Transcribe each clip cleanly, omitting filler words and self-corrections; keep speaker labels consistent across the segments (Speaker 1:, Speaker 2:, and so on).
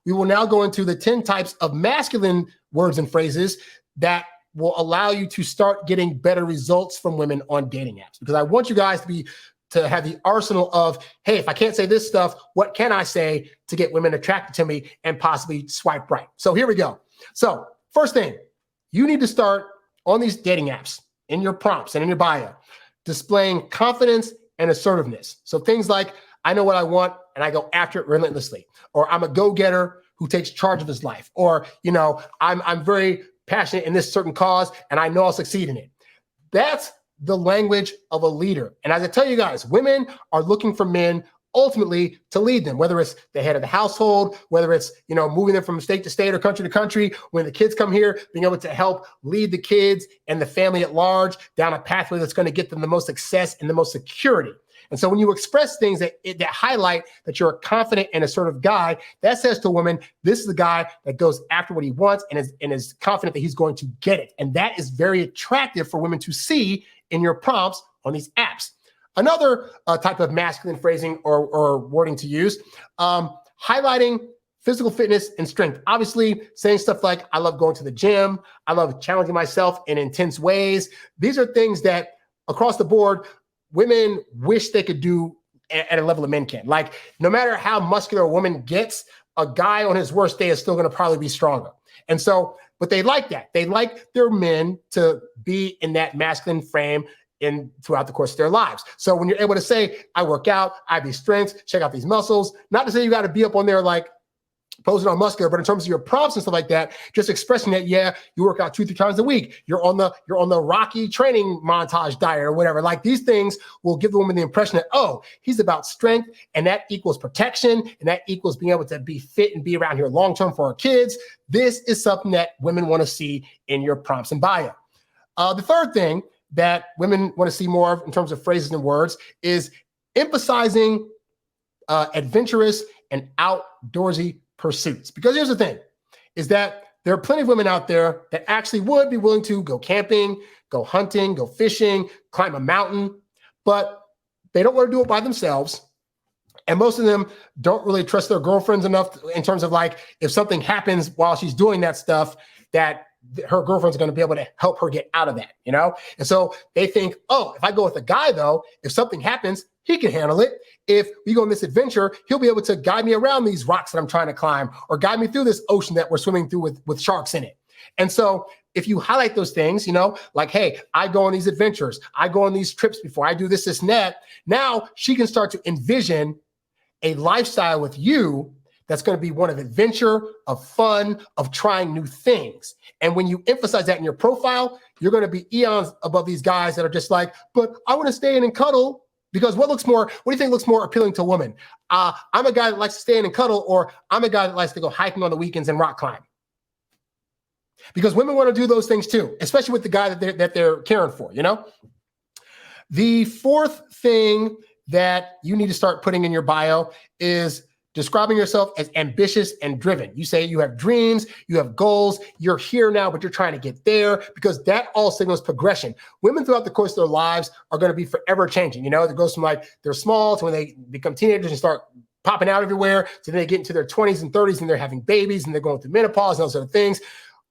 Speaker 1: we will now go into the 10 types of masculine words and phrases that will allow you to start getting better results from women on dating apps. Because I want you guys to have the arsenal of, hey, if I can't say this stuff, what can I say to get women attracted to me and possibly swipe right? So here we go. So first thing, you need to start on these dating apps in your prompts and in your bio, displaying confidence and assertiveness. So things like, I know what I want and I go after it relentlessly, or I'm a go-getter who takes charge of his life, or, I'm very passionate in this certain cause and I know I'll succeed in it. That's the language of a leader. And as I tell you guys, women are looking for men ultimately to lead them, whether it's the head of the household, whether it's, moving them from state to state or country to country. When the kids come here, being able to help lead the kids and the family at large down a pathway that's going to get them the most success and the most security. And so when you express things that highlight that you're a confident and assertive guy, that says to a woman, this is the guy that goes after what he wants and is confident that he's going to get it. And that is very attractive for women to see in your prompts on these apps. Another type of masculine phrasing or wording to use, highlighting physical fitness and strength. Obviously, saying stuff like, I love going to the gym. I love challenging myself in intense ways. These are things that across the board, women wish they could do at a level that men can. Like, no matter how muscular a woman gets, a guy on his worst day is still going to probably be stronger. And so, but they like that. They like their men to be in that masculine frame throughout the course of their lives. So when you're able to say, I work out, I have these strengths, check out these muscles, not to say you got to be up on there like posing on muscular, but in terms of your prompts and stuff like that, just expressing that, yeah, you work out 2-3 times a week. You're on the Rocky training montage diet or whatever. Like, these things will give the woman the impression that, oh, he's about strength, and that equals protection, and that equals being able to be fit and be around here long-term for our kids. This is something that women want to see in your prompts and bio. The third thing that women want to see more of in terms of phrases and words is emphasizing adventurous and outdoorsy pursuits. Because here's the thing, is that there are plenty of women out there that actually would be willing to go camping, go hunting, go fishing, climb a mountain, but they don't want to do it by themselves. And most of them don't really trust their girlfriends enough in terms of, like, if something happens while she's doing that stuff, that her girlfriend's going to be able to help her get out of that, And so they think, oh, if I go with a guy, though, if something happens, he can handle it. If we go on this adventure, he'll be able to guide me around these rocks that I'm trying to climb, or guide me through this ocean that we're swimming through with sharks in it. And so if you highlight those things, like, hey, I go on these adventures, I go on these trips before, I do this and that, now she can start to envision a lifestyle with you that's going to be one of adventure, of fun, of trying new things. And when you emphasize that in your profile, you're going to be eons above these guys that are just like, but I want to stay in and cuddle. Because what do you think looks more appealing to a woman? I'm a guy that likes to stay in and cuddle, or I'm a guy that likes to go hiking on the weekends and rock climb. Because women want to do those things too, especially with the guy that they're caring for, The fourth thing that you need to start putting in your bio is describing yourself as ambitious and driven. You say you have dreams, you have goals, you're here now, but you're trying to get there, because that all signals progression. Women throughout the course of their lives are going to be forever changing. It goes from, like, they're small to when they become teenagers and start popping out everywhere, to then they get into their 20s and 30s and they're having babies and they're going through menopause and those sort of things.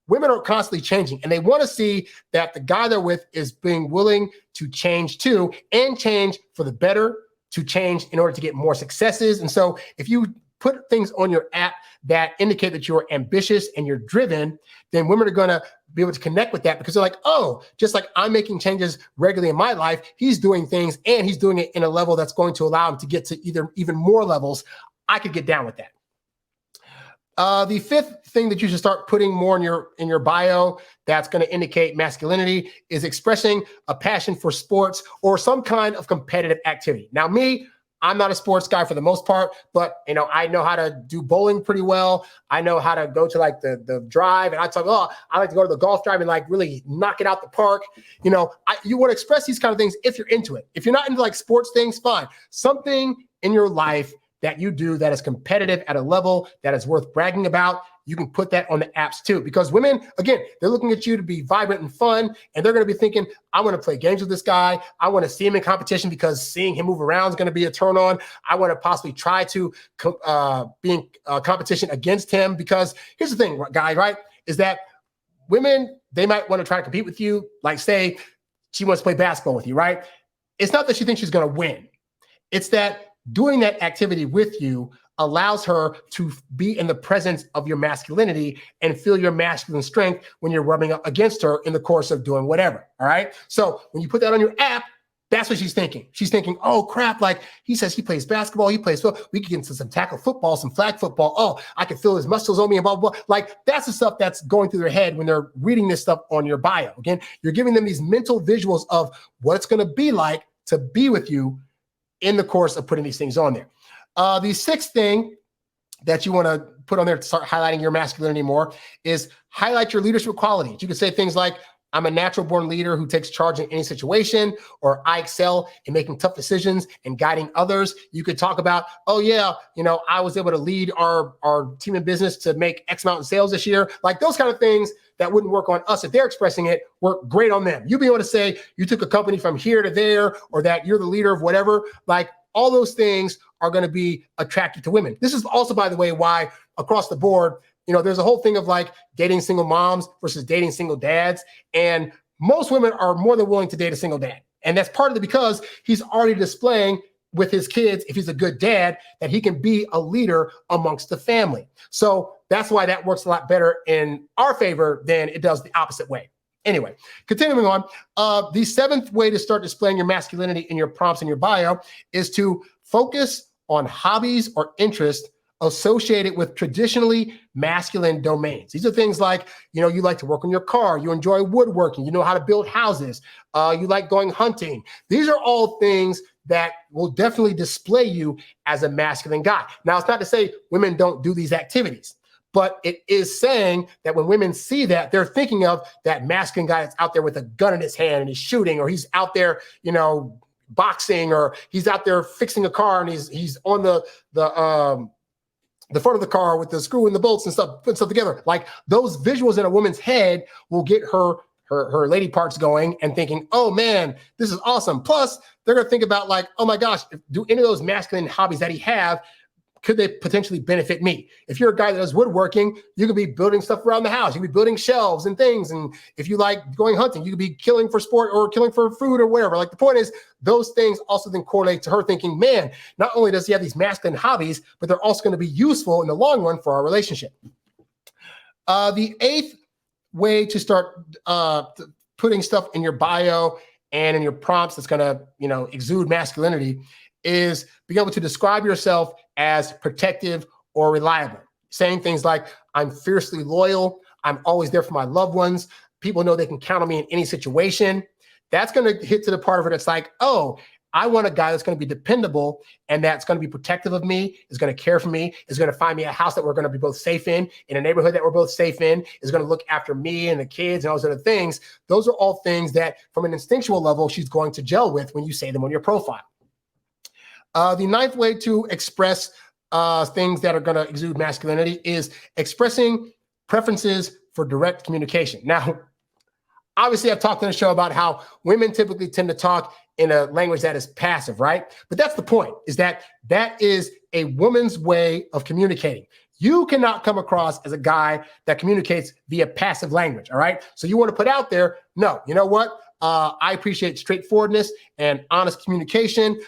Speaker 1: Women are constantly changing, and they want to see that the guy they're with is being willing to change too, and change for the better, to change in order to get more successes. And so if you put things on your app that indicate that you're ambitious and you're driven, then women are going to be able to connect with that, because they're like, oh, just like I'm making changes regularly in my life, he's doing things, and he's doing it in a level that's going to allow him to get to even more levels. I could get down with that. The fifth thing that you should start putting more in your bio that's going to indicate masculinity is expressing a passion for sports or some kind of competitive activity. Now, I'm not a sports guy for the most part, but I know how to do bowling pretty well. I know how to go to, like, the drive, and I like to go to the golf drive and, like, really knock it out the park. You want to express these kind of things if you're into it. If you're not into, like, sports things, fine. Something in your life that you do that is competitive at a level that is worth bragging about, you can put that on the apps too. Because women, again, they're looking at you to be vibrant and fun, and they're going to be thinking, I want to play games with this guy. I want to see him in competition because seeing him move around is going to be a turn on. I want to possibly try to be in competition against him, because here's the thing, guys, right, is that women, they might want to try to compete with you. Like, say she wants to play basketball with you, right? It's not that she thinks she's going to win. It's that doing that activity with you allows her to be in the presence of your masculinity and feel your masculine strength when you're rubbing up against her in the course of doing whatever. All right. So when you put that on your app, that's what she's thinking. She's thinking, oh crap, like he says he plays basketball, he plays football. We could get into some tackle football, some flag football. Oh, I can feel his muscles on me and blah, blah, blah. Like, that's the stuff that's going through their head when they're reading this stuff on your bio. Again, you're giving them these mental visuals of what it's going to be like to be with you in the course of putting these things on there. The sixth thing that you want to put on there to start highlighting your masculinity more is highlight your leadership qualities. You can say things like, I'm a natural born leader who takes charge in any situation, or I excel in making tough decisions and guiding others. You could talk about, oh yeah, I was able to lead our team in business to make X amount in sales this year. Like, those kind of things that wouldn't work on us if they're expressing it work great on them. You be able to say you took a company from here to there, or that you're the leader of whatever. Like, all those things are going to be attractive to women. This is also, by the way, why across the board, there's a whole thing of like dating single moms versus dating single dads. And most women are more than willing to date a single dad. And that's partly because he's already displaying with his kids, if he's a good dad, that he can be a leader amongst the family. So that's why that works a lot better in our favor than it does the opposite way. Anyway, continuing on, the seventh way to start displaying your masculinity in your prompts in your bio is to focus on hobbies or interests associated with traditionally masculine domains. These are things like, you like to work on your car, you enjoy woodworking, you know how to build houses, you like going hunting. These are all things that will definitely display you as a masculine guy. Now, it's not to say women don't do these activities, but it is saying that when women see that, they're thinking of that masculine guy that's out there with a gun in his hand and he's shooting, or he's out there, boxing, or he's out there fixing a car and he's on the front of the car with the screw and the bolts and stuff, putting stuff together. Like, those visuals in a woman's head will get her lady parts going and thinking, oh man, this is awesome. Plus, they're going to think about like, oh my gosh, do any of those masculine hobbies that he have, could they potentially benefit me? If you're a guy that does woodworking, you could be building stuff around the house. You could be building shelves and things. And if you like going hunting, you could be killing for sport or killing for food or whatever. Like, the point is, those things also then correlate to her thinking, man, not only does he have these masculine hobbies, but they're also going to be useful in the long run for our relationship. The eighth way to start putting stuff in your bio and in your prompts that's going to, exude masculinity is being able to describe yourself as protective or reliable. Saying things like, I'm fiercely loyal, I'm always there for my loved ones, people know they can count on me in any situation. That's going to hit to the part of it that's like, oh, I want a guy that's going to be dependable and that's going to be protective of me, is going to care for me, is going to find me a house that we're going to be both safe in a neighborhood that we're both safe in, is going to look after me and the kids and all those other things. Those are all things that from an instinctual level, she's going to gel with when you say them on your profile. The ninth way to express things that are going to exude masculinity is expressing preferences for direct communication. Now, obviously, I've talked on the show about how women typically tend to talk in a language that is passive, right? But that's the point, is that is a woman's way of communicating. You cannot come across as a guy that communicates via passive language, all right? So you want to put out there, no, you know what? I appreciate straightforwardness and honest communication.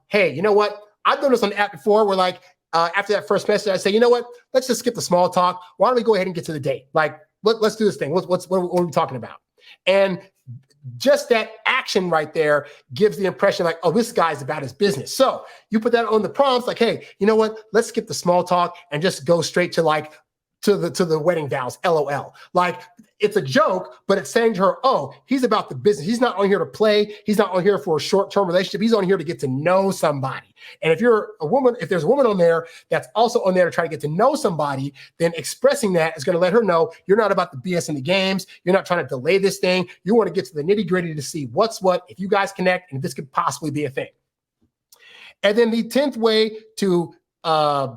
Speaker 1: Hey, you know what? I've done this on the app before where like, after that first message, I say, you know what? Let's just skip the small talk. Why don't we go ahead and get to the date? Like, let's do this thing. What are we talking about? And just that action right there gives the impression like, oh, this guy's about his business. So you put that on the prompts like, hey, you know what? Let's skip the small talk and just go straight to like, to the wedding vows, LOL. Like, it's a joke, but it's saying to her, oh, he's about the business. He's not on here to play. He's not on here for a short-term relationship. He's on here to get to know somebody. And if you're a woman, if there's a woman on there that's also on there to try to get to know somebody, then expressing that is going to let her know you're not about the BS in the games. You're not trying to delay this thing. You want to get to the nitty-gritty to see what's what, if you guys connect, and if this could possibly be a thing. And then the 10th way to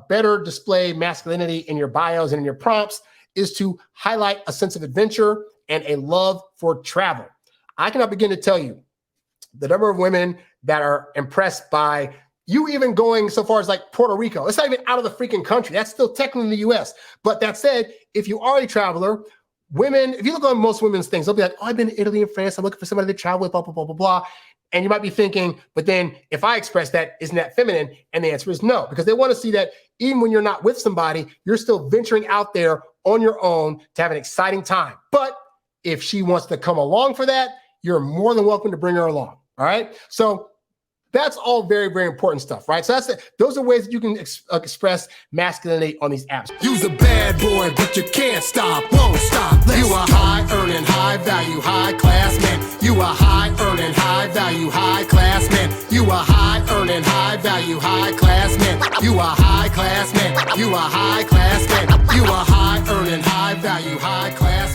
Speaker 1: better display masculinity in your bios and in your prompts is to highlight a sense of adventure and a love for travel. I cannot begin to tell you the number of women that are impressed by you even going so far as like Puerto Rico. It's not even out of the freaking country. That's still technically in the US. But that said, if you are a traveler, women, if you look on most women's things, they'll be like, oh, I've been to Italy and France. I'm looking for somebody to travel with, blah, blah, blah, blah, blah. And you might be thinking, but then if I express that, isn't that feminine? And the answer is no, because they want to see that even when you're not with somebody, you're still venturing out there on your own to have an exciting time. But if she wants to come along for that, you're more than welcome to bring her along. All right. So that's all very, very important stuff, right? So those are ways that you can express masculinity on these apps.
Speaker 2: You's a bad boy, but you can't stop, won't stop. You a high earning, high value, high class man. You a high earning, high value, high class man. You a high earning, high value, high class man. You a high class man. You a high class man. You a high earning, high value, high class